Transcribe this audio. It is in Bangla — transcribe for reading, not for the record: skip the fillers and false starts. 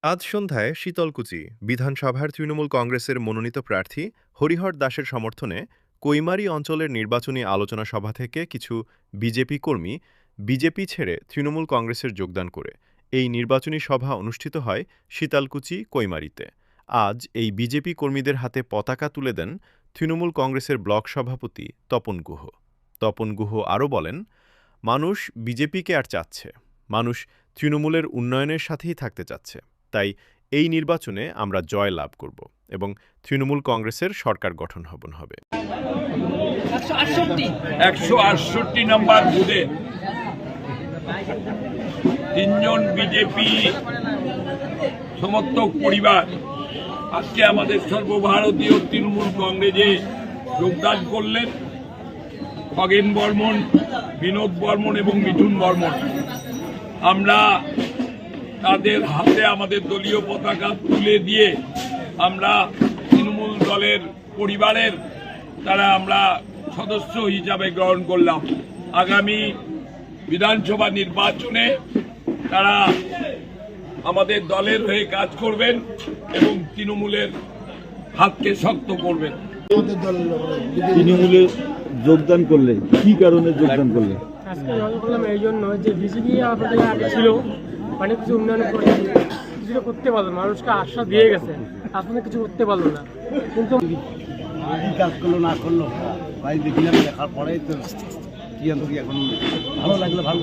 আজ সন্ধ্যায় শীতলকুচি বিধানসভার তৃণমূল কংগ্রেসের মনোনীত প্রার্থী হরিহর দাসের সমর্থনে কৈমারি অঞ্চলের নির্বাচনী আলোচনা সভা থেকে কিছু বিজেপি কর্মী বিজেপি ছেড়ে তৃণমূল কংগ্রেসের যোগদান করে এই নির্বাচনী সভা অনুষ্ঠিত হয় শীতলকুচি কৈমারিতে। আজ এই বিজেপি কর্মীদের হাতে পতাকা তুলে দেন তৃণমূল কংগ্রেসের ব্লক সভাপতি তপন গুহ। তপন গুহ আরও বলেন, মানুষ বিজেপিকে আর চাচ্ছে, মানুষ তৃণমূলের উন্নয়নের সাথেই থাকতে চাচ্ছে। তাই এই নির্বাচনে আমরা জয় লাভ করব এবং তৃণমূল কংগ্রেসের সরকার গঠন হবে। 168 নম্বর বুথে তিনজন বিজেপি সমর্থক পরিবার আজকে আমাদের সর্বভারতীয় তৃণমূল কংগ্রেসে যোগদান করলেন। খগেন বর্মন, বিনোদ বর্মন এবং মিঠুন বর্মন। আমরা তাদের হাতে আমাদের দলীয় পতাকা তুলে দিয়ে আমরা তৃণমূল দলের পরিবারের আমরা সদস্য হিসাবে গ্রহণ করলাম। আগামী বিধানসভা নির্বাচনে তারা আমাদের দলের হয়ে কাজ করবেন এবং তৃণমূলের হাতকে শক্ত করবেন। তৃণমূলে যোগদান করলে কি কারণে যোগদান করলে? আজকে যোগদান করলাম এই জন্য যে বিজেপি আপনাদের আগে ছিল, অনেক কিছু উন্নয়ন করে কিছুটা করতে পারলো, মানুষকে আশ্বাস দিয়ে গেছে, আসলে কিছু করতে পারলো না। কিন্তু কাজ করলো না করলো ভাই দেখলাম, দেখার পরেই তো কি এখন ভালো লাগলো, ভালো